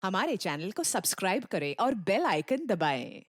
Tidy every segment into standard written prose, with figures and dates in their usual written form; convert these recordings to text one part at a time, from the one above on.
हमारे चैनल को सब्सक्राइब करें और बेल आइकन दबाएं।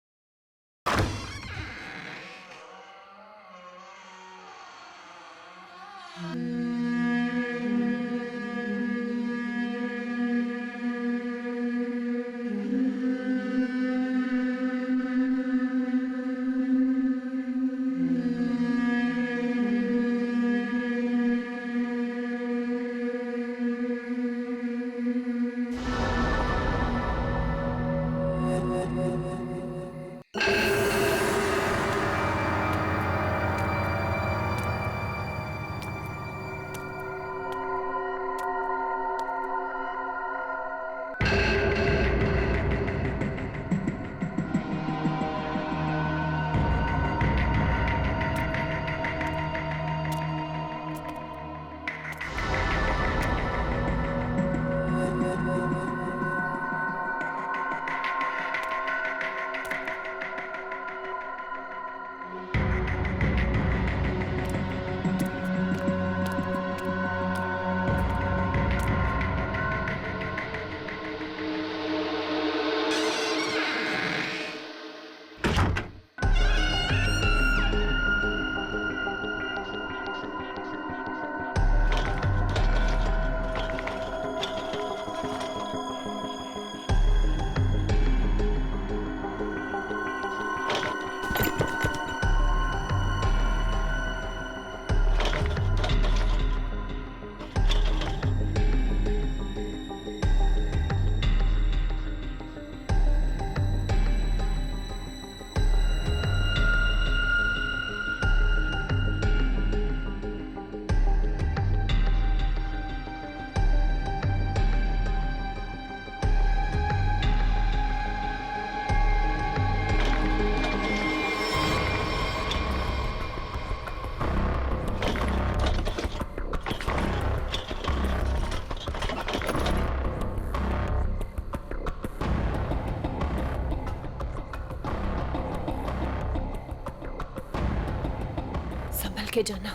संभल के जाना।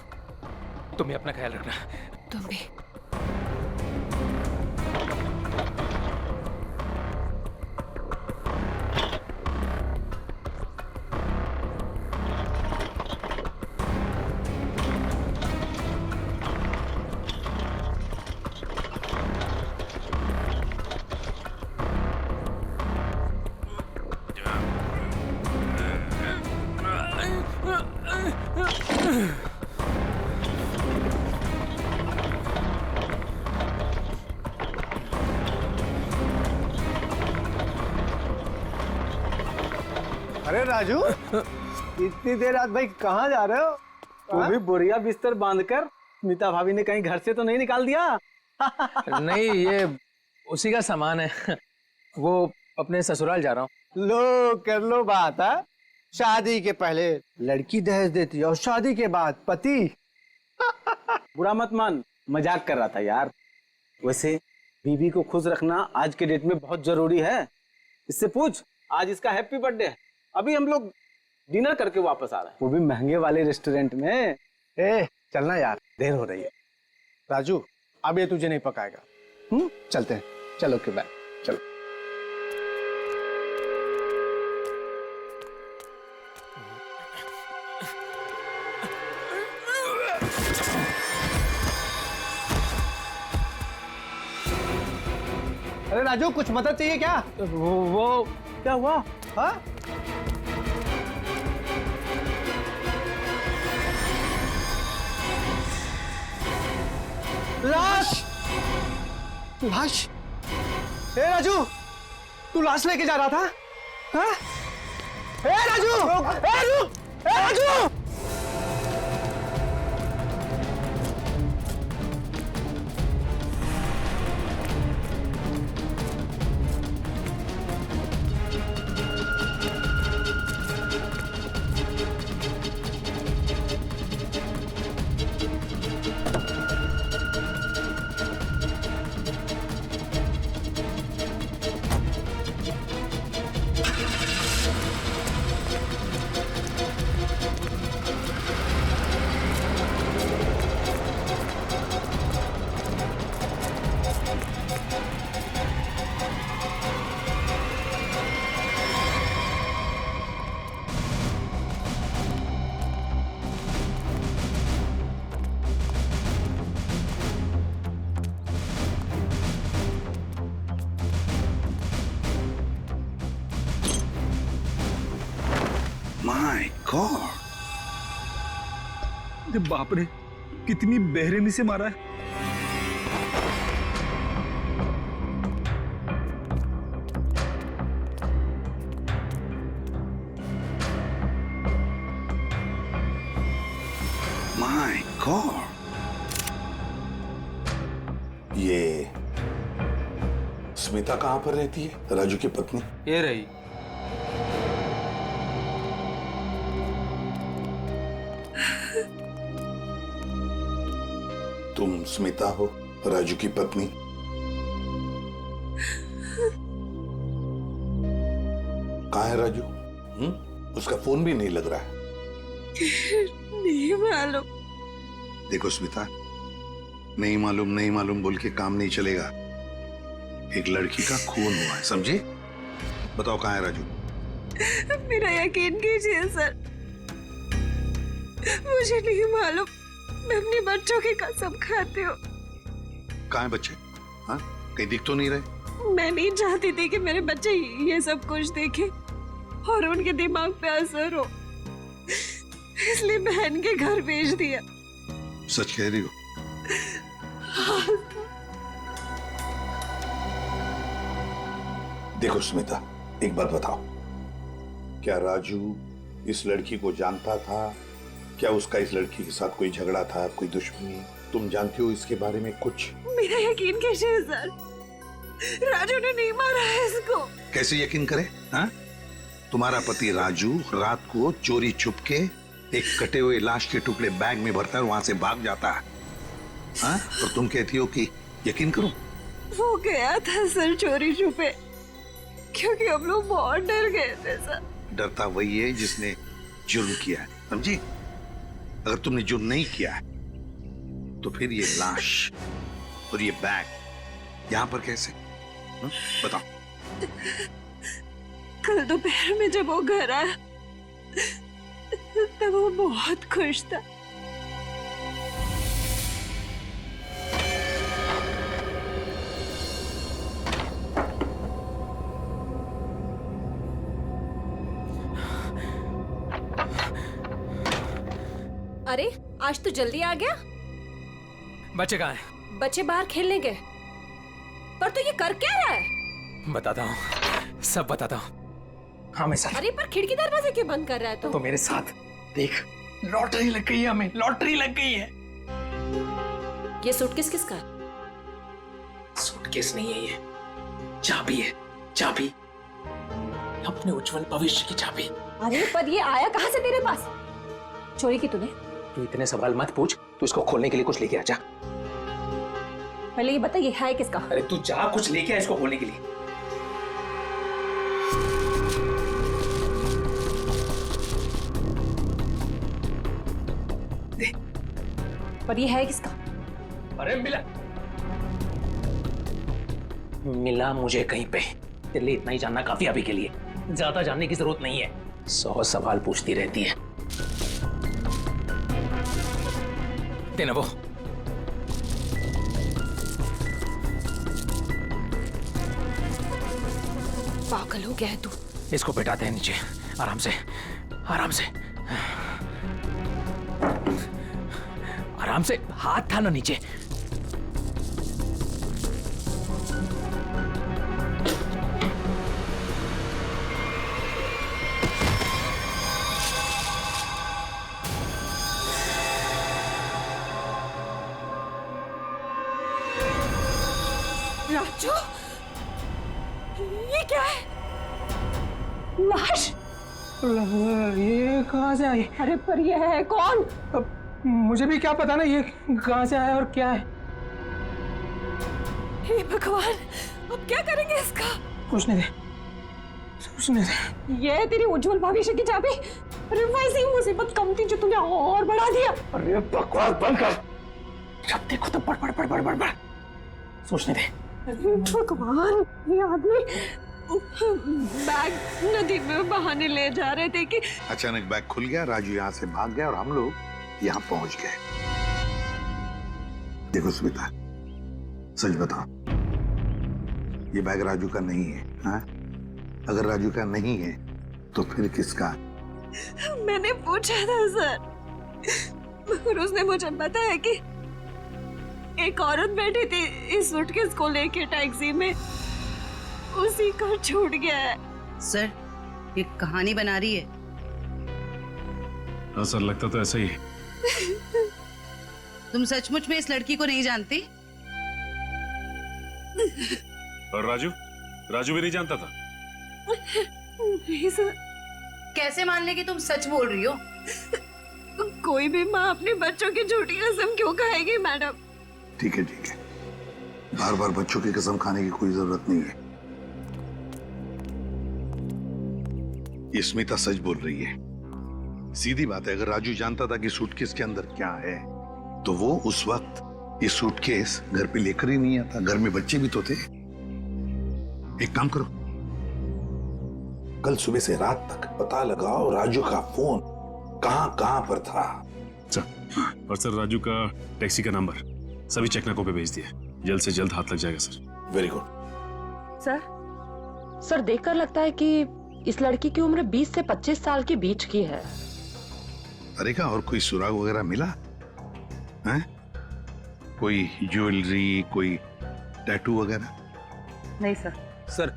तुम्हें अपना ख्याल रखना। तुम भी। अरे राजू, इतनी देर रात भाई कहाँ जा रहे हो? वो भी बोरिया बिस्तर बांधकर। मीता भाभी ने कहीं घर से तो नहीं निकाल दिया? नहीं, ये उसी का सामान है। वो अपने ससुराल जा रहा हूँ। लो कर लो बात है। शादी के पहले लड़की दहेज देती है और शादी के बाद पति। बुरा मत मान, मजाक कर रहा था यार। वैसे बीवी को खुश रखना आज के डेट में बहुत जरूरी है। इससे पूछ, आज इसका हैप्पी बर्थडे है। अभी हम लोग डिनर करके वापस आ रहे हैं, वो भी महंगे वाले रेस्टोरेंट में। चलना यार, देर हो रही है। राजू, अब ये तुझे नहीं पकाएगा। चलते हैं। चलो के बाय। चलो। अरे राजू, कुछ मदद चाहिए क्या? वो क्या हुआ? हाँ? लाश! लाश! ए राजू, तू लाश लेके जा रहा था? हाँ? ए राजू! ए राजू! ए राजू! माय गॉड, बाप रे, कितनी बेरहमी से मारा है। माय गॉड, ये स्मिता कहां पर रहती है? राजू की पत्नी। ये रही। तुम स्मिता हो, राजू की पत्नी? कहाँ है राजू? उसका फोन भी नहीं लग रहा है। नहीं मालूम। देखो स्मिता, नहीं मालूम बोल के काम नहीं चलेगा। एक लड़की का खून हुआ है, समझे? बताओ कहाँ है राजू? मेरा यकीन कीजिए सर, मुझे नहीं मालूम। मैं अपने बच्चों की कसम खाती हूँ। कहाँ है बच्चे? हाँ, कहीं दिख तो नहीं रहे। मैं नहीं चाहती थी कि मेरे बच्चे ये सब कुछ देखें और उनके दिमाग पे असर हो, इसलिए बहन के घर भेज दिया। सच कह रही हो? देखो स्मिता, एक बात बताओ, क्या राजू इस लड़की को जानता था? क्या उसका इस लड़की के साथ कोई झगड़ा था, कोई दुश्मनी? तुम जानती हो इसके बारे में कुछ? मेरा यकीन कीजिए सर, राजू ने नहीं मारा है इसको। कैसे यकीन करे? हाँ? तुम्हारा पति राजू रात को चोरी छुपके एक कटे हुए लाश के टुकड़े बैग में भरता है और वहां से भाग जाता है। हाँ? और तुम कहती हो कि यकीन करो? वो गया था सर चोरी छुपे, क्योंकि हम लोग बहुत डर गए थे सर। डरता वही है जिसने जुर्म किया है, समझी? अगर तुमने जुर्म नहीं किया है तो फिर ये लाश और ये बैग यहाँ पर कैसे? बताओ। कल दोपहर में जब वो घर आया तब वो बहुत खुश था। अरे आज तो जल्दी आ गया। बच्चे कहाँ हैं? बच्चे बाहर खेलने गए। पर तू ये कर क्या रहा है? बताता हूँ, सब बताता हूँ। हाँ मैं साथ। अरे पर खिड़की दरवाजे क्यों बंद कर रहा है तो मेरे साथ देख, लॉटरी लग गई है, हमें लॉटरी लग गई है। ये सूटकेस किसका है? सूटकेस नहीं है, ये चाबी है, चाबी, अपने उज्जवल भविष्य की चाबी। अरे पर ये आया कहाँ से तेरे पास? चोरी की तूने? तू इतने सवाल मत पूछ, तू इसको खोलने के लिए कुछ लेके आ जा। पहले ये बता ये है किसका? अरे तू जा, कुछ लेके आ इसको खोलने के लिए। पर ये है किसका? अरे मिला मुझे कहीं पे। तेरे लिए इतना ही जानना काफी अभी के लिए, ज्यादा जानने की जरूरत नहीं है। 100 सवाल पूछती रहती है। देना वो। पागल हो गया है तू। इसको बैठाते हैं नीचे, आराम से, आराम से, आराम से। हाथ था ना नीचे। राजू, ये क्या है? लाश? ये कहाँ से आई? अरे पर ये है कौन? अब मुझे भी क्या पता ना ये कहाँ से आया और क्या है। हे भगवान, अब क्या करेंगे इसका? सोचने दे, सोचने दे। ये तेरी उज्जवल भविष्य की चाबी। अरे वैसी मुसीबत कम थी जो तूने और बढ़ा दिया। अरे बकवास बंद कर, जब देखो तो बड़ बड़ बड़ बड़ बड़ बड़। सोचने दे। भगवान, ये आदमी बैग नदी में बहाने ले जा रहे थे कि अचानक बैग खुल गया, राजू यहाँ से भाग गया और हम लोग यहाँ पहुंच गए। देखो स्मिता, सच बताओ, ये बैग राजू का नहीं है। हाँ? अगर राजू का नहीं है तो फिर किसका? मैंने पूछा था सर, और उसने मुझे बताया कि एक औरत बैठी थी इस सूटकेस को लेके टैक्सी में, उसी को छूट गया है। सर ये कहानी बना रही है। हाँ सर, लगता तो ऐसा ही है। तुम सचमुच में इस लड़की को नहीं जानती? और राजू भी नहीं जानता था? नहीं सर। कैसे मान ले कि तुम सच बोल रही हो? कोई भी माँ अपने बच्चों की झूठी कसम क्यों खाएगी मैडम? ठीक है, बार बार बच्चों की कसम खाने की कोई जरूरत नहीं है। ये स्मिता सच बोल रही है। सीधी बात है, अगर राजू जानता था कि सूटकेस के अंदर क्या है तो वो उस वक्त ये सूटकेस घर पे लेकर ही नहीं आता। घर में बच्चे भी तो थे। एक काम करो, कल सुबह से रात तक पता लगाओ राजू का फोन कहां पर था। सर, और सर राजू का टैक्सी का नंबर सभी चेकनाकों पे भेज दिया। जल्द से जल्द हाथ लग जाएगा सर। Very good. सर देखकर लगता है कि इस लड़की की उम्र 20 से 25 साल के बीच की है। अरे का और कोई सुराग वगैरह मिला है? कोई ज्वेलरी, कोई टैटू वगैरह? नहीं सर। सर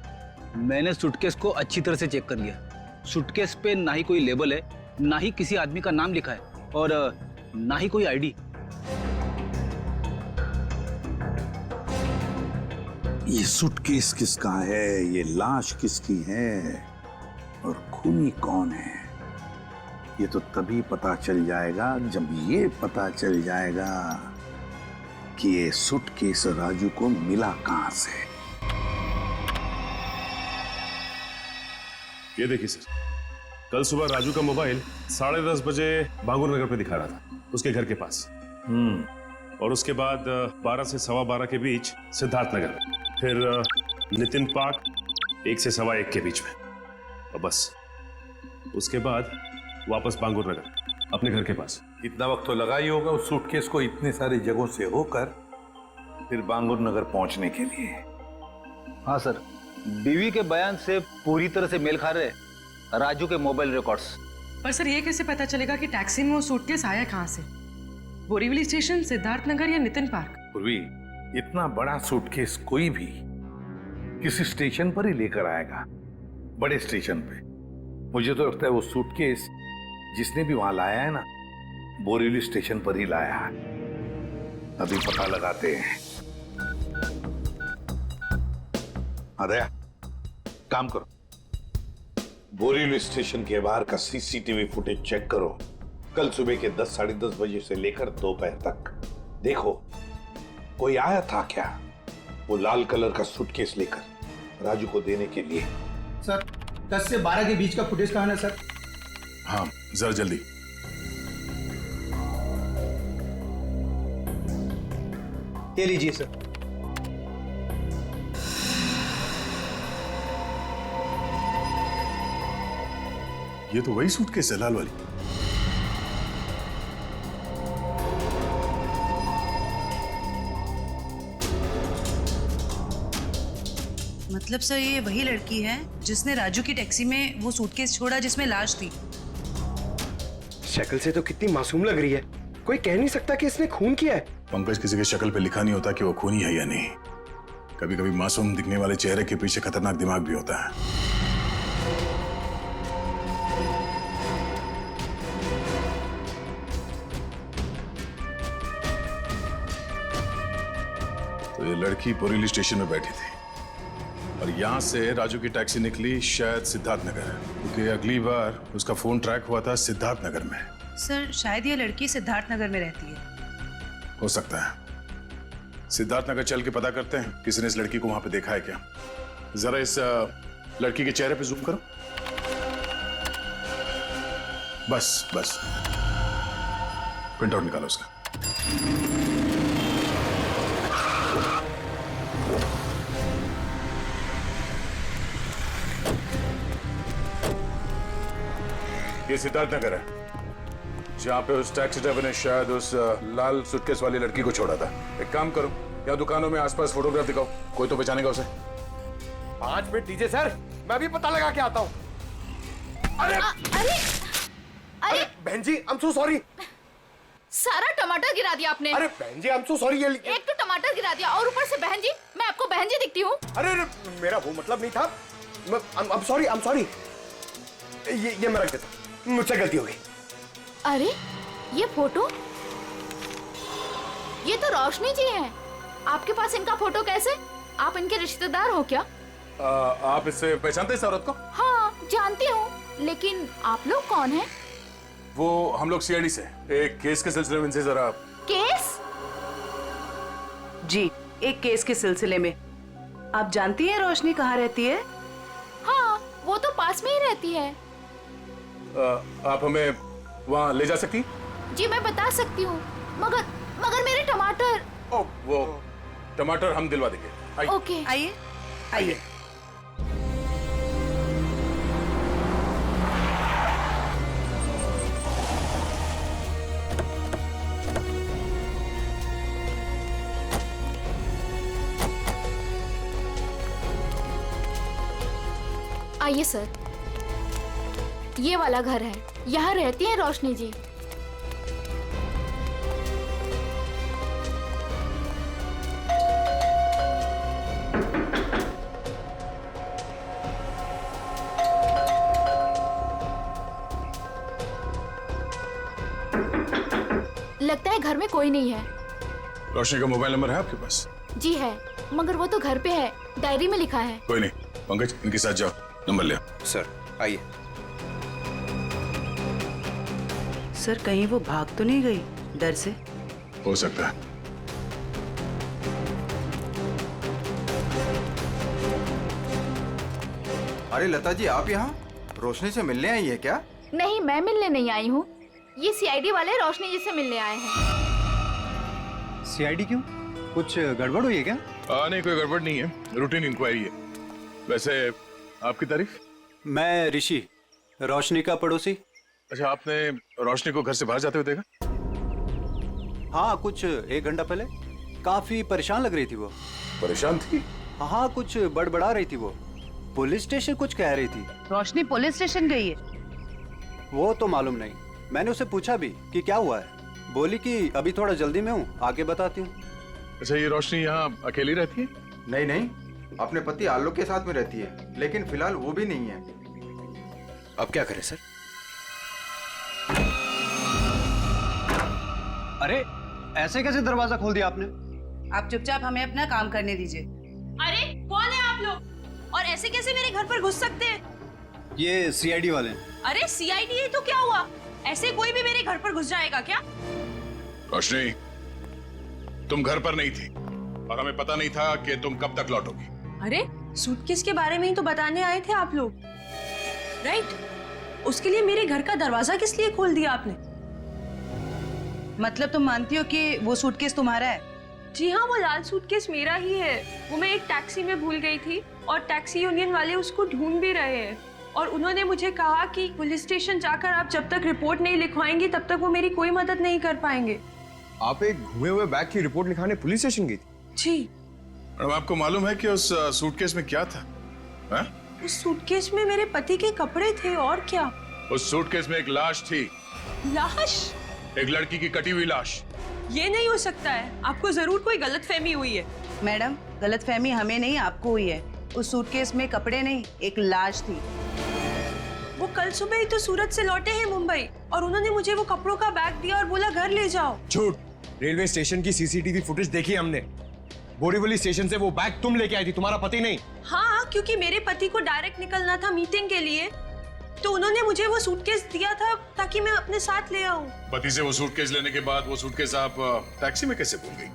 मैंने सूटकेस को अच्छी तरह से चेक कर लिया। सूटकेस पे ना ही कोई लेबल है, ना ही किसी आदमी का नाम लिखा है, और ना ही कोई आईडी। ये सूटकेस किसका है, ये लाश किसकी है, और खूनी कौन है, ये तो तभी पता चल जाएगा जब ये पता चल जाएगा कि ये सूटकेस राजू को मिला कहां से। ये देखिए सर, कल सुबह राजू का मोबाइल 10:30 बजे भांगुर नगर पे दिखा रहा था, उसके घर के पास। और उसके बाद 12 से 12:15 के बीच सिद्धार्थ नगर, फिर नितिन पार्क 1 से 1:15 के बीच में, और बस उसके बाद वापस बांगुर नगर अपने घर के पास। इतना वक्त तो लगा ही होगा उस सूटकेस को इतने सारी जगहों से होकर फिर बांगुर नगर पहुंचने के लिए। हाँ सर, बीवी के बयान से पूरी तरह से मेल खा रहे राजू के मोबाइल रिकॉर्ड्स। पर सर ये कैसे पता चलेगा कि टैक्सी में वो सूटकेस आया कहाँ से? बोरीवली स्टेशन, सिद्धार्थ नगर या नितिन पार्क? पूर्वी, इतना बड़ा सूटकेस कोई भी किसी स्टेशन पर ही लेकर आएगा, बड़े स्टेशन पे। मुझे तो लगता है वो सूटकेस जिसने भी वहां लाया है ना, बोरीवली स्टेशन पर ही लाया है। अभी पता लगाते हैं। दया, काम करो, बोरीवली स्टेशन के बाहर का सीसीटीवी फुटेज चेक करो। कल सुबह के 10, 10:30 बजे से लेकर दोपहर तक देखो कोई आया था क्या वो लाल कलर का सूटकेस लेकर राजू को देने के लिए। सर 10 से 12 के बीच का फुटेज कहां है सर? हाँ जरा जल्दी। ये लीजिए सर। ये तो वही सूटकेस है, लाल वाली। मतलब सर ये वही लड़की है जिसने राजू की टैक्सी में वो सूटकेस छोड़ा जिसमें लाश थी। शक्ल से तो कितनी मासूम लग रही है, कोई कह नहीं सकता कि इसने खून किया है। पंकज, किसी की शक्ल पे लिखा नहीं होता कि वो खूनी है या नहीं। कभी कभी मासूम दिखने वाले चेहरे के पीछे खतरनाक दिमाग भी होता है। तो ये लड़की बोरीवली स्टेशन में बैठी थी और यहाँ से राजू की टैक्सी निकली शायद सिद्धार्थ नगर, क्योंकि अगली बार उसका फोन ट्रैक हुआ था सिद्धार्थ नगर में। सर शायद ये लड़की सिद्धार्थ नगर में रहती है। हो सकता है। सिद्धार्थ नगर चल के पता करते हैं किसी ने इस लड़की को वहां पे देखा है क्या। जरा इस लड़की के चेहरे पे जूम करो। बस बस, प्रिंट आउट निकालो उसका। ये सिद्धार्थ नगर है जहाँ पे उस टैक्सी ड्राइवर ने शायद उस लाल सूटकेस वाली लड़की को छोड़ा था। एक काम करो, या दुकानों में आसपास फोटोग्राफ दिखाओ, कोई तो पहचानेगा उसे। 5 मिनट दीजिए सर, मैं भी पता लगा के आता हूँ। अरे अरे बहन जी, I'm so sorry। सारा टमाटर गिरा दिया आपने। अरे बहन जी, I'm so sorry। ये एक तो टमाटर गिरा दिया और ऊपर से बहन जी, मैं आपको बहन जी दिखती हूँ? अरे मेरा वो मतलब नहीं था। I'm sorry। ये मैं रख देता, मुझसे गलती हो गई। अरे ये फोटो, ये तो रोशनी जी हैं। आपके पास इनका फोटो कैसे? आप इनके रिश्तेदार हो क्या? आप इससे पहचानते इस औरत को? हाँ जानती हूँ, लेकिन आप लोग कौन हैं? वो हम लोग सीआईडी से एक केस के सिलसिले में इनसे जरा। केस? जी, एक केस के सिलसिले में। आप जानती हैं रोशनी कहाँ रहती है? हाँ, वो तो पास में ही रहती है। आप हमें वहाँ ले जा सकती? जी मैं बता सकती हूँ, मगर मेरे टमाटर। ओ, वो टमाटर हम दिलवा देंगे। आइए। ओके आइए। आइए सर, ये वाला घर है, यहाँ रहती है रोशनी जी। लगता है घर में कोई नहीं है। रोशनी का मोबाइल नंबर है आपके पास? जी है, मगर वो तो घर पे है, डायरी में लिखा है। कोई नहीं, पंकज इनके साथ जाओ, नंबर ले आओ। सर आइए। सर कहीं वो भाग तो नहीं गई डर से? हो सकता है। अरे लता जी, आप यहाँ रोशनी से मिलने आई है क्या? नहीं, मैं मिलने नहीं आई हूँ, ये सीआईडी वाले रोशनी जी से मिलने आए हैं। सीआईडी क्यों? कुछ गड़बड़ हुई है क्या? नहीं, कोई गड़बड़ नहीं है, रूटीन इंक्वायरी है। वैसे आपकी तारीफ? मैं ऋषि, रोशनी का पड़ोसी। अच्छा, आपने रोशनी को घर से बाहर जाते हुए देखा? हाँ, कुछ 1 घंटा पहले। काफी परेशान लग रही थी वो। परेशान थी? हाँ, कुछ बड़बड़ा रही थी वो। पुलिस स्टेशन कुछ कह रही थी। रोशनी पुलिस स्टेशन गई है? वो तो मालूम नहीं, मैंने उससे पूछा भी कि क्या हुआ है। बोली कि अभी थोड़ा जल्दी में हूँ, आके बताती हूँ। अच्छा, ये रोशनी यहाँ अकेली रहती है? नहीं, अपने पति आलोक के साथ में रहती है, लेकिन फिलहाल वो भी नहीं है। अब क्या करें सर? अरे ऐसे कैसे दरवाजा खोल दिया आपने? आप चुपचाप हमें अपना काम करने दीजिए। अरे कौन है आप लोग और ऐसे कैसे मेरे घर पर घुस सकते हैं? ये सीआईडी वाले हैं। अरे सीआईडी है तो क्या हुआ? ऐसे कोई भी मेरे घर पर घुस जाएगा क्या? रोशनी, तुम घर पर नहीं थी और हमें पता नहीं था कि तुम कब तक लौटोगी। अरे सूटकेस के बारे में ही तो बताने आए थे आप लोग, राइट? उसके लिए मेरे घर का दरवाजा किस लिए खोल दिया आपने? मतलब तुम मानती हो कि वो सूटकेस तुम्हारा है? जी हाँ, वो लाल सूटकेस मेरा ही है। वो मैं एक टैक्सी में भूल गई थी और टैक्सी यूनियन वाले उसको ढूंढ भी रहे हैं और उन्होंने मुझे कहा कि पुलिस स्टेशन जाकर आप जब तक रिपोर्ट नहीं लिखवाएंगी तब तक वो मेरी कोई मदद नहीं कर पाएंगे। आप एक घुमे हुए बैग की रिपोर्ट लिखाने पुलिस स्टेशन गई थी? जी। मैडम, आपको मालूम है कि उस सूटकेस में क्या था? है? उस सूटकेस में मेरे पति के कपड़े थे और क्या? उस सूटकेस में एक लाश थी। लाश? एक लड़की की कटी हुई लाश। ये नहीं हो सकता है, आपको जरूर कोई गलतफहमी हुई है। मैडम, गलतफहमी हमें नहीं आपको हुई है। उस सूटकेस में कपड़े नहीं, एक लाश थी। वो कल सुबह ही तो सूरत से लौटे हैं मुंबई और उन्होंने मुझे वो कपड़ों का बैग दिया और बोला घर ले जाओ। झूठ। रेलवे स्टेशन की सीसीटीवी फुटेज देखी हमने। बोरीवली स्टेशन से वो बैग तुम लेके आई थी, तुम्हारा पति नहीं। हाँ, क्योंकि मेरे पति को डायरेक्ट निकलना था मीटिंग के लिए, तो उन्होंने मुझे वो सूटकेस दिया था ताकि मैं अपने साथ ले आऊं। पति से वो सूटकेस लेने के बाद वो सूटकेस आप टैक्सी में कैसे भूल गई?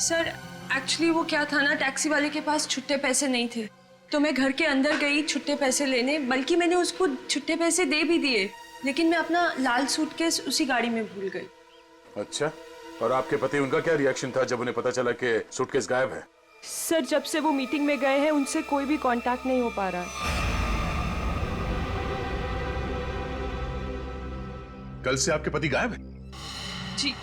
सर एक्चुअली वो क्या था ना, टैक्सी वाले के पास छुट्टे पैसे नहीं थे तो मैं घर के अंदर गई छुट्टे पैसे लेने, बल्कि मैंने उसको छुट्टे पैसे दे भी दिए, लेकिन मैं अपना लाल सूटकेस उसी गाड़ी में भूल गई। अच्छा, और आपके पति, उनका क्या रिएक्शन था जब उन्हें पता चला कि सूटकेस गायब है? सर जब से वो मीटिंग में गए हैं उनसे कोई भी कांटेक्ट नहीं हो पा रहा है। कल से आपके पति गायब है? जी।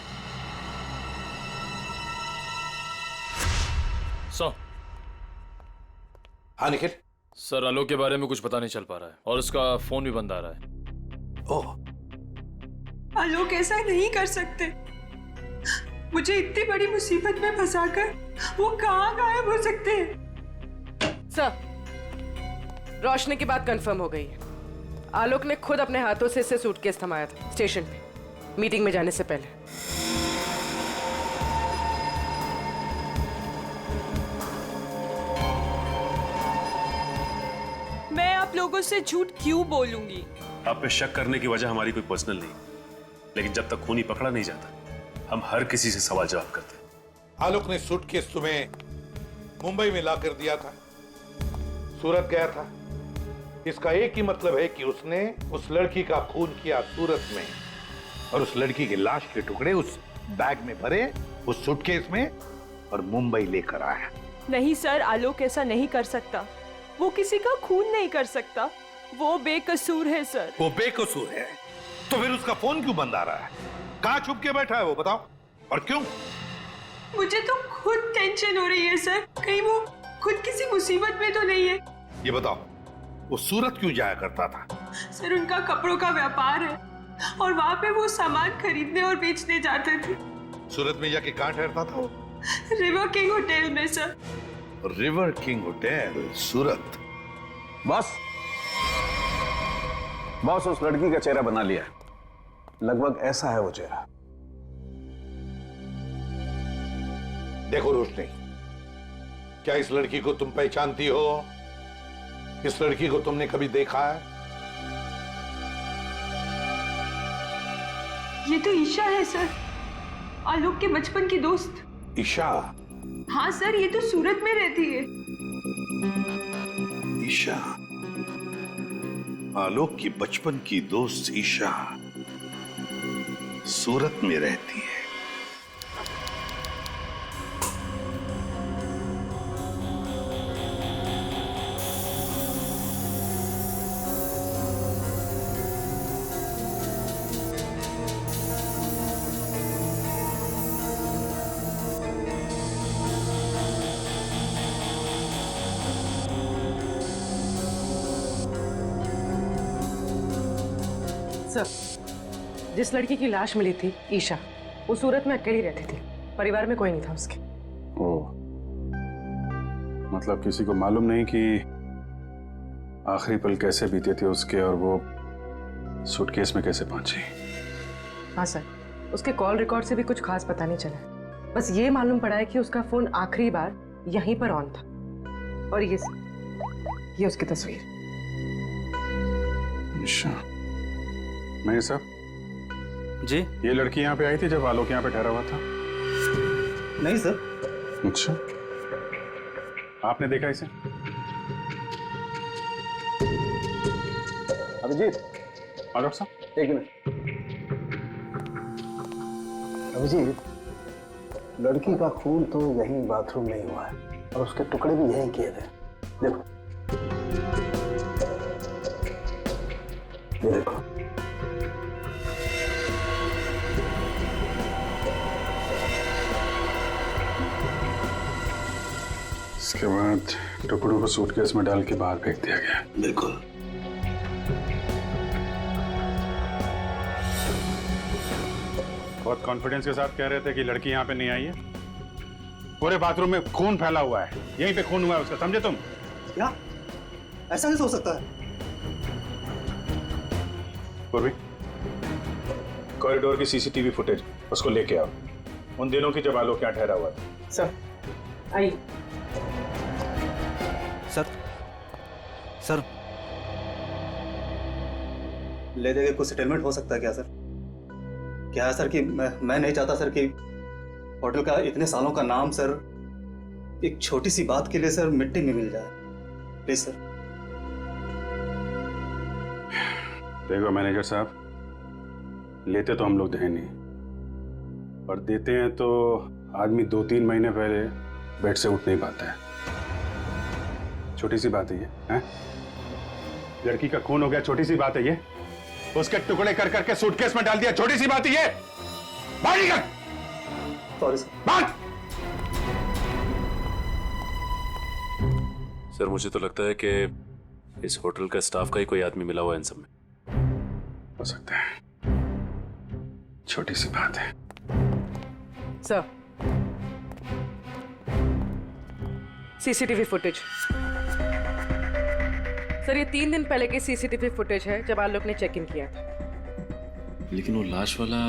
हाँ निखिल। सर, आलोक के बारे में कुछ पता नहीं चल पा रहा है और उसका फोन भी बंद आ रहा है। ओह, आलोक ऐसा नहीं कर सकते। मुझे इतनी बड़ी मुसीबत में फंसाकर वो कहाँ गायब हो सकते हैं? सर, रोशनी की बात कंफर्म हो गई है। आलोक ने खुद अपने हाथों से इसे सूटकेस थमाया था स्टेशन पे, मीटिंग में जाने से पहले। मैं आप लोगों से झूठ क्यों बोलूंगी? आप पे शक करने की वजह हमारी कोई पर्सनल नहीं, लेकिन जब तक खूनी पकड़ा नहीं जाता हम हर किसी से सवाल जवाब करते हैं। आलोक ने सूटकेस तुम्हें मुंबई में ला कर दिया था, सूरत गया था। इसका एक ही मतलब है कि उसने उस लड़की का खून किया सूरत में, और उस लड़की की लाश के टुकड़े उस बैग में भरे, उस सूटकेस में, और मुंबई लेकर आया। नहीं सर, आलोक ऐसा नहीं कर सकता। वो किसी का खून नहीं कर सकता। वो बेकसूर है सर। वो बेकसूर है तो फिर उसका फोन क्यों बंद आ रहा है? कहां छुप के बैठा है वो, बताओ, और क्यों? मुझे तो खुद टेंशन हो रही है सर, कहीं वो खुद किसी मुसीबत में तो नहीं है। ये बताओ, वो सूरत क्यों जाया करता था? सर, उनका कपड़ों का व्यापार है और वहाँ पे वो सामान खरीदने और बेचने जाते थे। सूरत में जाके कहां ठहरता था वो? रिवर किंग होटल में सर। रिवर किंग होटल, सूरत। बॉस उस लड़की का चेहरा बना लिया, लगभग ऐसा है वो चेहरा। देखो रोशनी, क्या इस लड़की को तुम पहचानती हो? इस लड़की को तुमने कभी देखा है? ये तो ईशा है सर, आलोक के बचपन की दोस्त। ईशा? हाँ सर, ये तो सूरत में रहती है। ईशा, आलोक की बचपन की दोस्त ईशा सूरत में रहती है। सर, जिस लड़की की लाश मिली थी, ईशा, वो सूरत में अकेली रहती थी, परिवार में कोई नहीं था उसके। ओह, मतलब किसी को मालूम नहीं कि आखिरी पल कैसे बीते थे उसके, और वो सूटकेस में कैसे पहुंची। हाँ सर, उसके कॉल रिकॉर्ड से भी कुछ खास पता नहीं चला। बस ये मालूम पड़ा है कि उसका फोन आखिरी बार यहीं पर ऑन था। और ये उसकी तस्वीर। अच्छा, मैं साहब जी, ये लड़की यहाँ पे आई थी जब आलोक यहाँ पे ठहरा हुआ था? नहीं सर। अच्छा, आपने देखा इसे? अभिजीत, हाँ डॉक्टर साहब, एक मिनट। अभिजीत, लड़की का खून तो यहीं बाथरूम में ही हुआ है, और उसके टुकड़े भी यहीं किए थे। देखो, ये देखो। इसके बाद टुकड़ों को सूटकेस में डाल के बाहर फेंक दिया गया। बिल्कुल। बहुत कॉन्फिडेंस के साथ कह रहे थे कि लड़की यहाँ पे नहीं आई है। पूरे बाथरूम में खून फैला हुआ है, यहीं पे खून हुआ है उसका, समझे तुम? क्या? ऐसा नहीं हो सकता है। पूर्वी, कॉरिडोर की सीसीटीवी फुटेज उसको लेके आओ, उन दिनों की जब आलोक यहाँ ठहरा हुआ था। सर, आई। सर, ले देके कुछ सेटलमेंट हो सकता है क्या सर? क्या है सर कि मैं नहीं चाहता सर कि होटल का इतने सालों का नाम सर एक छोटी सी बात के लिए सर मिट्टी में मिल जाए। Please sir. देखो मैनेजर साहब, लेते तो हम लोग हैं नहीं, और देते हैं तो आदमी 2-3 महीने पहले बेड से उठ नहीं पाता है। छोटी सी बात है ये, हैं? लड़की का खून हो गया, छोटी सी बात है ये। उसके टुकड़े कर करके सूटकेस में डाल दिया, छोटी सी बात है ये। बाहर निकल। Sorry sir. बात। सर, मुझे तो लगता है कि इस होटल का स्टाफ का ही कोई आदमी मिला हुआ है इन सब में। हो सकता है, छोटी सी बात है। Sir, CCTV footage. सर, ये 3 दिन पहले की सीसीटीवी फुटेज है जब आलोक ने चेक इन किया था। लेकिन वो लाश वाला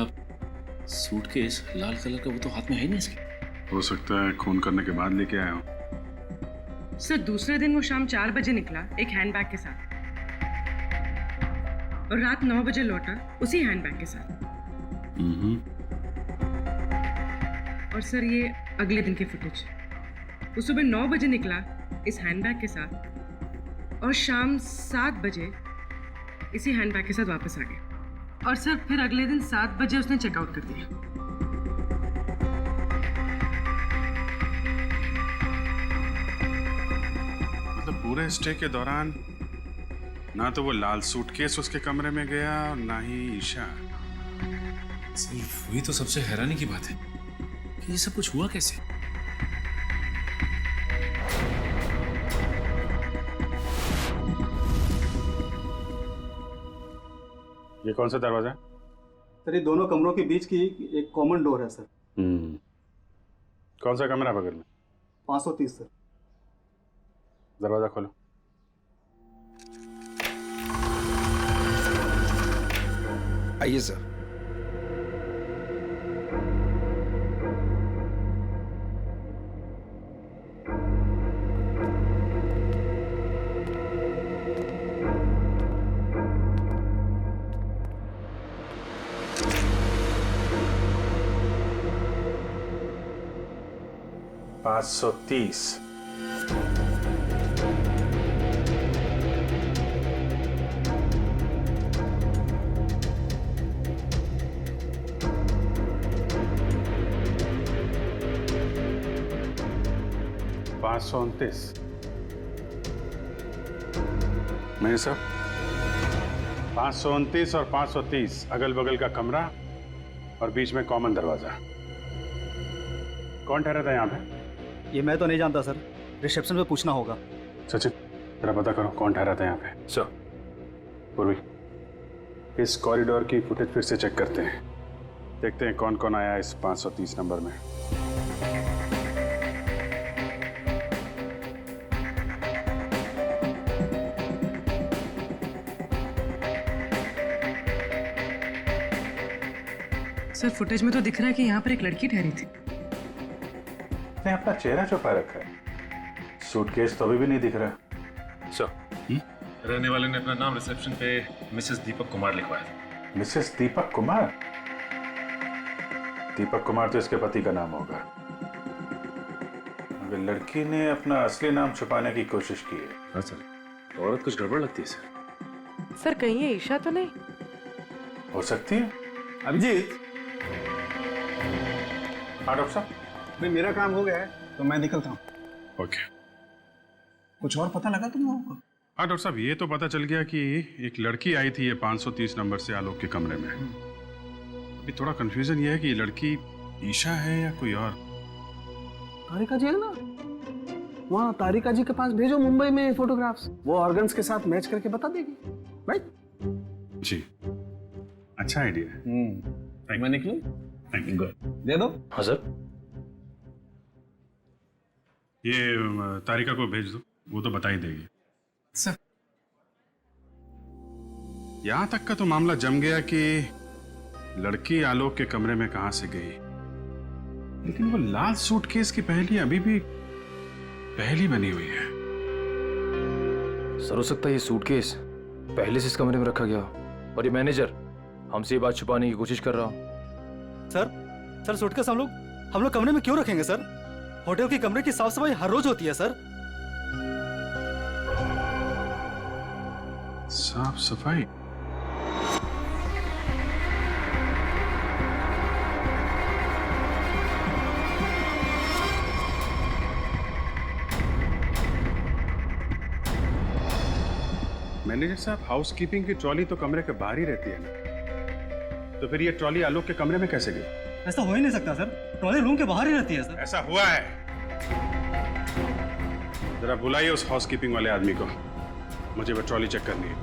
सूटकेस लाल कलर का, वो तो हाथ में है ही नहीं इसके। हो सकता है खून करने के बाद लेके आया हूँ। सर, दूसरे दिन वो शाम 4 बजे निकला एक हैंडबैग के साथ और रात 9 बजे लौटा उसी हैंडबैग के साथ। और सर, ये अगले दिन की फुटेज। वो सुबह 9 बजे निकला इस हैंडबैग के साथ और शाम 7 बजे इसी हैंडबैग के साथ वापस आ गया। और सर, फिर अगले दिन 7 बजे उसने चेकआउट कर दिया। मतलब पूरे स्टे के दौरान ना तो वो लाल सूटकेस उसके कमरे में गया और ना ही ईशा। सिर्फ वही तो सबसे हैरानी की बात है कि ये सब कुछ हुआ कैसे। ये कौन सा दरवाजा है? सर, ये दोनों कमरों के बीच की एक कॉमन डोर है सर। कौन सा कमरा बगल में? 530 सर। दरवाजा खोलो। आइए सर। पाँच 530। नहीं सर, 529 और 530 अगल बगल का कमरा और बीच में कॉमन दरवाजा। कौन ठहरा था यहाँ पे? ये मैं तो नहीं जानता सर, रिसेप्शन पे पूछना होगा। सचिन, जरा पता करो कौन ठहरा था यहाँ पे। सर। पूर्वी, इस कॉरिडोर की फुटेज फिर से चेक करते हैं, देखते हैं कौन कौन आया इस 530 नंबर में। सर, फुटेज में तो दिख रहा है कि यहाँ पर एक लड़की ठहरी थी। ने अपना चेहरा छुपा रखा है, सूटकेस तो अभी भी नहीं दिख रहा। सर, रहने वाले ने अपना नाम रिसेप्शन पे मिसेस दीपक कुमार लिखवाया था। मिसेस दीपक कुमार? दीपक कुमार तो इसके पति का नाम होगा, मगर लड़की ने अपना असली नाम छुपाने की कोशिश की है। हाँ सर, औरत कुछ गड़बड़ लगती है सर। सर, कहीं ये ईशा तो नहीं? हो सकती है। अभिजीत। हाँ डॉक्टर साहब। भाई, मेरा काम हो गया है तो मैं निकलता हूँ। ओके। कुछ और पता लगा तुम लोगों को? हाँ डॉक्टर साहब, ये तो पता चल गया कि एक लड़की आई थी ये 530 नंबर से आलोक के कमरे में। अभी थोड़ा कंफ्यूजन ये है कि ये लड़की ईशा है या कोई और। तारिका जी है ना, वहाँ तारिका जी के पास भेजो मुंबई में फोटोग्राफ्स, वो ऑर्गन्स के साथ मैच करके बता देगी। राइट जी, अच्छा आइडिया है। मैं निकलूं? दे दो। हाँ सर। ये तारिका को भेज दो, वो तो बता ही देगी। सर, यहां तक का तो मामला जम गया कि लड़की आलोक के कमरे में कहां से गई, लेकिन वो लाल सूटकेस की पहेली अभी भी पहेली बनी हुई है। सर, हो सकता है ये सूटकेस पहले से इस कमरे में रखा गया और ये मैनेजर हमसे ये बात छुपाने की कोशिश कर रहा हो। सर सूटकेस हम लोग कमरे में क्यों रखेंगे सर? होटल के कमरे की साफ सफाई हर रोज होती है सर। साफ सफाई? मैनेजर साहब, हाउसकीपिंग की ट्रॉली तो कमरे के बाहर ही रहती है ना, तो फिर ये ट्रॉली आलोक के कमरे में कैसे गई? ऐसा हो ही नहीं सकता सर, ट्रॉली रूम के बाहर ही रहती है सर। ऐसा हुआ है। जरा बुलाइए उस हाउसकीपिंग वाले आदमी को, मुझे वो ट्रॉली चेक करनी है।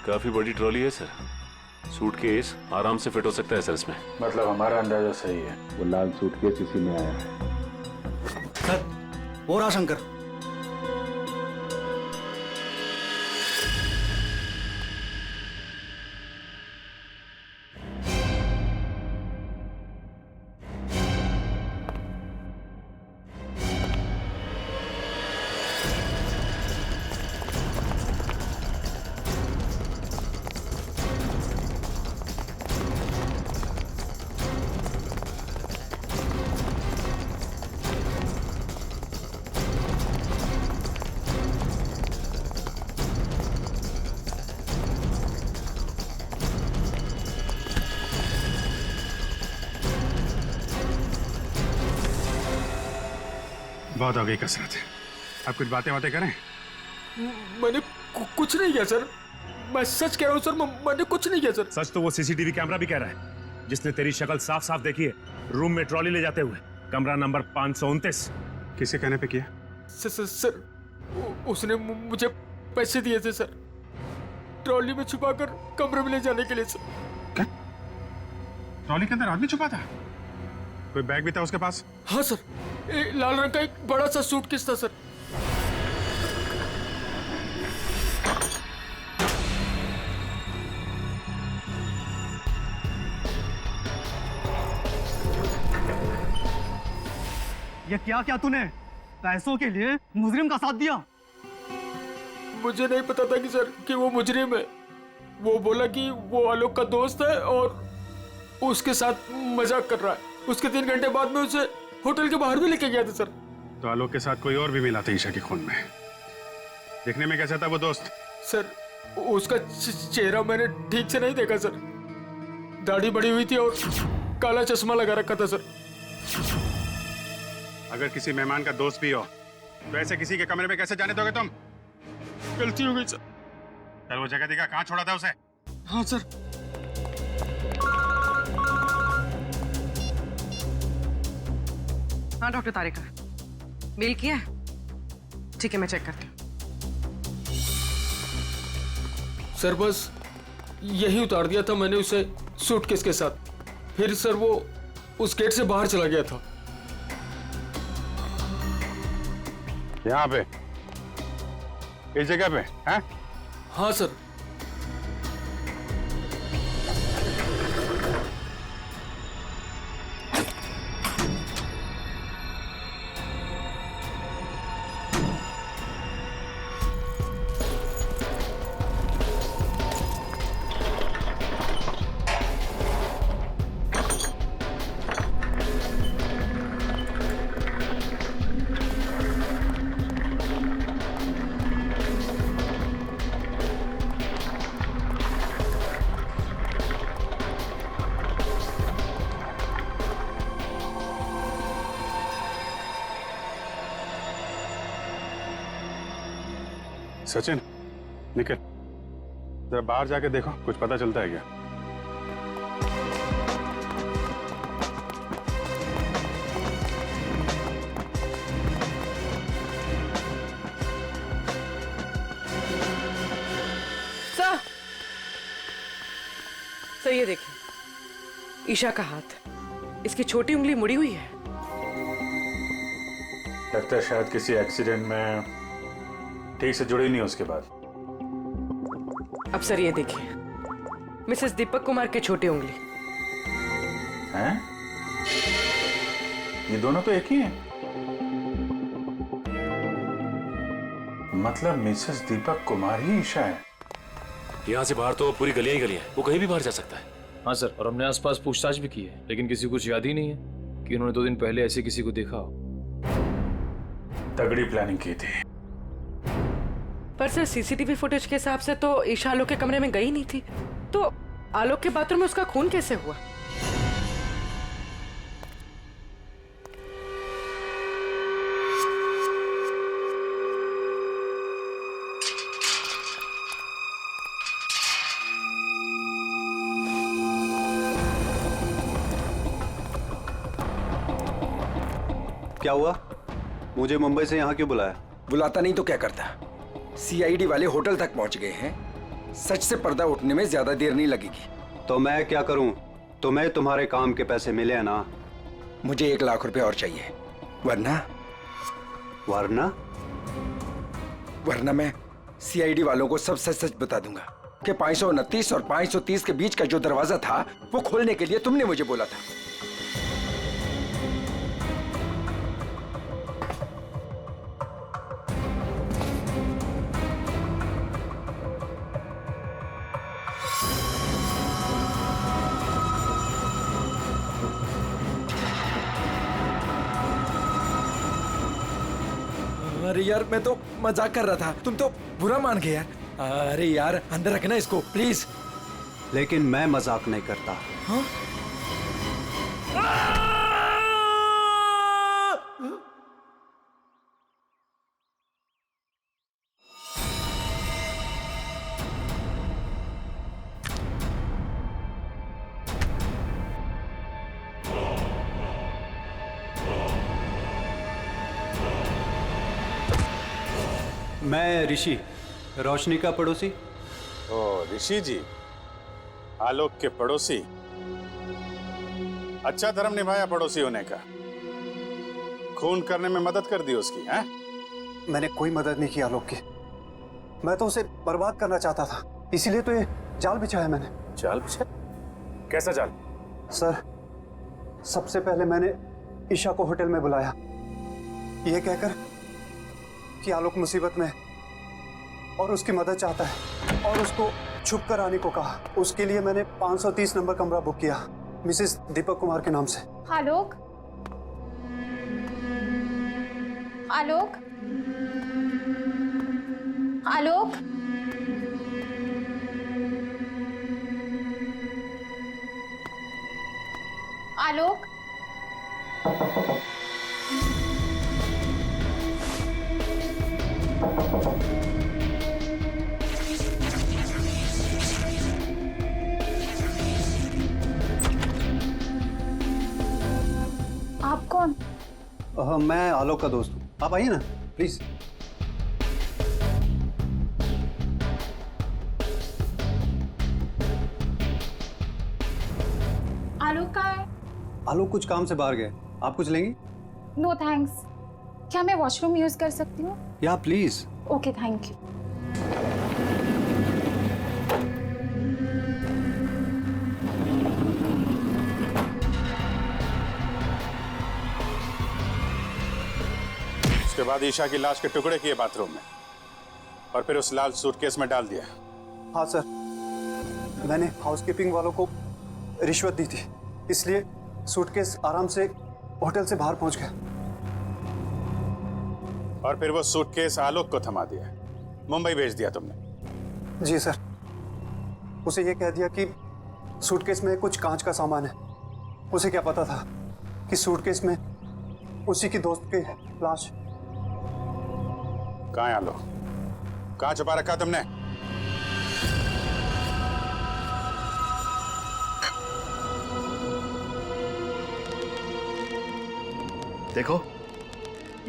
काफी बड़ी ट्रॉली है सर। सूटकेस आराम से फिट हो सकता है सर इसमें। मतलब हमारा अंदाजा सही है, वो लाल सूटकेस इसी में आया है। सर वो रहा शंकर। बहुत हो गई कसरत। अब कुछ बातें करें। मैंने कुछ नहीं किया सर, मैं सच कह रहा हूँ सर, मैंने कुछ नहीं किया सर। सच तो वो सीसीटीवी कैमरा भी कह रहा है, जिसने तेरी शक्ल साफ साफ देखी है रूम में ट्रॉली ले जाते हुए, कमरा नंबर 529। किसके कहने पे किया? सर उसने मुझे पैसे दिए थे सर, ट्रॉली में छुपाकर कमरे में ले जाने के लिए सर। क्या? ट्रॉली के अंदर आदमी छुपा था? कोई बैग भी था उसके पास? हाँ सर, लाल रंग का एक बड़ा सा सूटकेस था सर। ये क्या क्या तूने पैसों के लिए मुजरिम का साथ दिया? मुझे नहीं पता था कि सर कि वो मुजरिम है। वो बोला कि वो आलोक का दोस्त है और उसके साथ मजाक कर रहा है। उसके 3 घंटे बाद में उसे होटल के बाहर भी लेके गया था सर। तो आलोक के साथ कोई और भी मिला था ईशा के खून में। देखने में कैसा था वो दोस्त? सर उसका चेहरा मैंने ठीक से नहीं देखा सर, दाढ़ी बड़ी हुई थी और काला चश्मा लगा रखा था सर। अगर किसी मेहमान का दोस्त भी हो तो ऐसे किसी के कमरे में कैसे जाने दोगे तुम? गलती हो गई सर। कल वो जगह दिखा, कहाँ छोड़ा था उसे? हाँ सर। हाँ डॉक्टर तारिका, मेल किया है? ठीक है, मैं चेक करती हूँ। सर बस यही उतार दिया था मैंने उसे सूटकेस के साथ, फिर सर वो उस गेट से बाहर चला गया था। यहाँ पे, इस जगह पे? हैं? हाँ सर। सचिन, निकल, जरा बाहर जाके देखो, कुछ पता चलता है क्या? सर ये देखिए, ईशा का हाथ, इसकी छोटी उंगली मुड़ी हुई है। लगता है शायद किसी एक्सीडेंट में ठीक से जुड़ी नहीं उसके बाद। अब सर ये देखिए, मिसेस दीपक कुमार की छोटी उंगली। हैं? ये दोनों तो एक ही हैं। मतलब मिसेस दीपक कुमार ही ईशा है। यहाँ से बाहर तो पूरी गलियां ही गलियां हैं, वो कहीं भी बाहर जा सकता है। हाँ सर, और हमने आसपास पूछताछ भी की है, लेकिन किसी को कुछ याद ही नहीं है कि उन्होंने 2 दिन पहले ऐसे किसी को देखा हो। तगड़ी प्लानिंग की थी। पर सर सीसीटीवी फुटेज के हिसाब से तो ईशा आलोक के कमरे में गई नहीं थी, तो आलोक के बाथरूम में उसका खून कैसे हुआ? क्या हुआ? मुझे मुंबई से यहाँ क्यों बुलाया? बुलाता नहीं तो क्या करता? सीआईडी वाले होटल तक पहुंच गए हैं सच से पर्दा उठने में ज्यादा देर नहीं लगेगी। तो मैं क्या करूं? तुम्हें तुम्हारे काम के पैसे मिले हैं ना? मुझे 1 लाख रुपए और चाहिए, वरना वरना मैं सीआईडी वालों को सब सच सच बता दूंगा कि 529 और 530 के बीच का जो दरवाजा था वो खोलने के लिए तुमने मुझे बोला था। अरे यार, मैं तो मजाक कर रहा था, तुम तो बुरा मान गए यार। अरे यार, अंदर रखना इसको प्लीज। लेकिन मैं मजाक नहीं करता। हाँ? मैं ऋषि, रोशनी का पड़ोसी। ओ ऋषि जी, आलोक के पड़ोसी। अच्छा धर्म निभाया पड़ोसी होने का। खून करने में मदद कर दी उसकी, हैं? मैंने कोई मदद नहीं की आलोक की। मैं तो उसे बर्बाद करना चाहता था, इसीलिए तो ये जाल बिछाया मैंने। जाल बिछाया? कैसा जाल? सर, सबसे पहले मैंने ईशा को होटल में बुलाया, ये कहकर कि आलोक मुसीबत में और उसकी मदद चाहता है, और उसको छुप कर आने को कहा। उसके लिए मैंने 530 नंबर कमरा बुक किया मिसेस दीपक कुमार के नाम से। आलोक, आलोक, आलोक, आलोक, आप कौन? मैं आलोक का दोस्त हूँ। आप आइए ना प्लीज। आलोक कहाँ है? आलोक कुछ काम से बाहर गए। आप कुछ लेंगी? No thanks. क्या मैं वॉशरूम यूज कर सकती हूँ? या प्लीज। Okay, thank you. उसके बाद ईशा की लाश के टुकड़े किए बाथरूम में और फिर उस लाल सूटकेस में डाल दिया। हाँ सर, मैंने हाउसकीपिंग वालों को रिश्वत दी थी, इसलिए सूटकेस आराम से होटल से बाहर पहुंच गया। और फिर वो सूटकेस आलोक को थमा दिया, मुंबई भेज दिया तुमने? जी सर, उसे ये कह दिया कि सूटकेस में कुछ कांच का सामान है। उसे क्या पता था कि सूटकेस में उसी की दोस्त की लाश। कहाँ है आलोक? कहाँ छुपा रखा तुमने? देखो,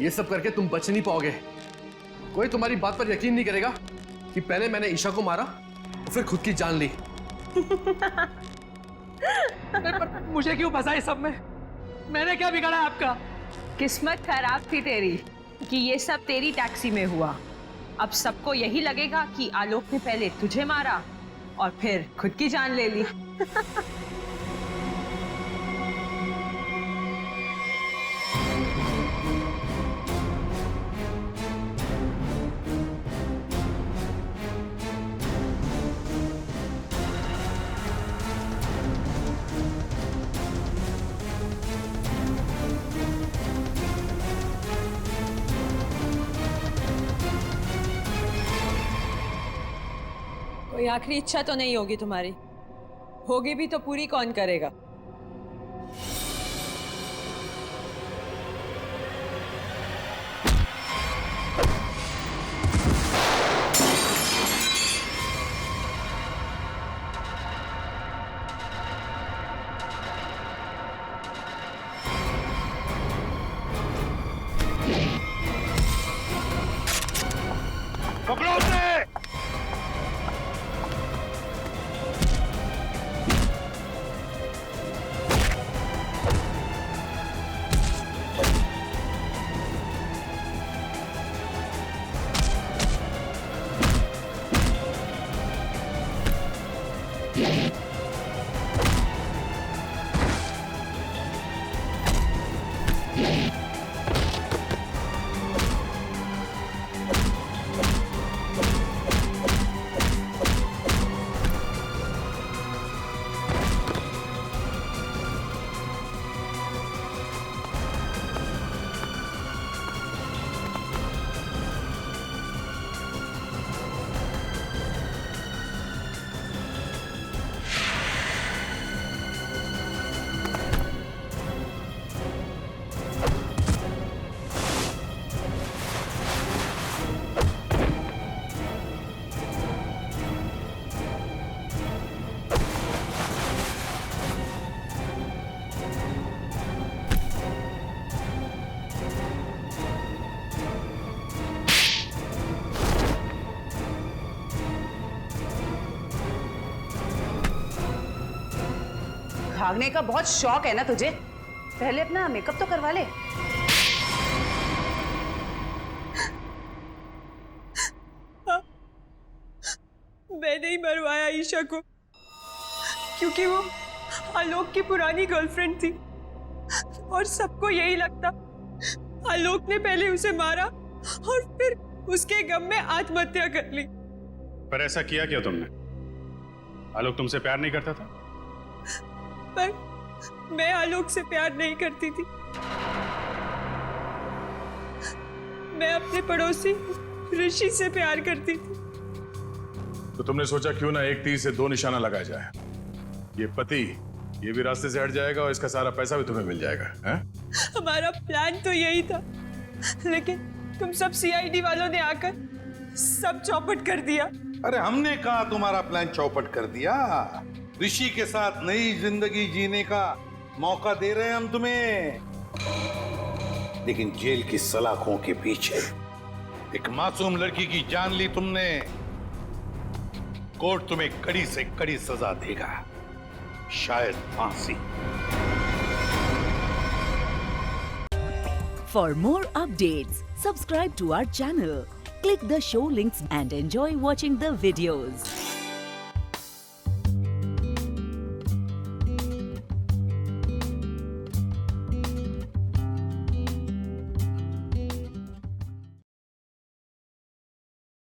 ये सब करके तुम बच नहीं पाओगे। कोई तुम्हारी बात पर यकीन नहीं करेगा कि पहले मैंने ईशा को मारा और फिर खुद की जान ली। पर मुझे क्यों फंसा इस सब में? मैंने क्या बिगाड़ा आपका? किस्मत खराब थी तेरी कि ये सब तेरी टैक्सी में हुआ। अब सबको यही लगेगा कि आलोक ने पहले तुझे मारा और फिर खुद की जान ले ली। कोई आखिरी इच्छा तो नहीं होगी तुम्हारी? होगी भी तो पूरी कौन करेगा? पकड़ो उसे! भागने का बहुत शौक है ना तुझे? पहले अपना मेकअप तो करवा ले। मैंने ही मरवाया ईशा को, क्योंकि वो आलोक की पुरानी गर्लफ्रेंड थी और सबको यही लगता आलोक ने पहले उसे मारा और फिर उसके गम में आत्महत्या कर ली। पर ऐसा किया क्या तुमने? आलोक तुमसे प्यार नहीं करता था? पर मैं आलोक से प्यार नहीं करती थी। मैं अपने पड़ोसी ऋषि से प्यार करती थी। तो तुमने सोचा क्यों ना एक तीर से दो निशाना लगाया जाए। ये पति ये भी रास्ते से हट जाएगा और इसका सारा पैसा भी तुम्हें मिल जाएगा। हैं? हमारा प्लान तो यही था, लेकिन तुम सब सीआईडी वालों ने आकर सब चौपट कर दिया। अरे हमने कहा तुम्हारा प्लान चौपट कर दिया। ऋषि के साथ नई जिंदगी जीने का मौका दे रहे हैं हम तुम्हें, लेकिन जेल की सलाखों के पीछे एक मासूम लड़की की जान ली तुमने। कोर्ट तुम्हें कड़ी से कड़ी सजा देगा, शायद फांसी। For more updates, subscribe to our channel, click the show links and enjoy watching the videos.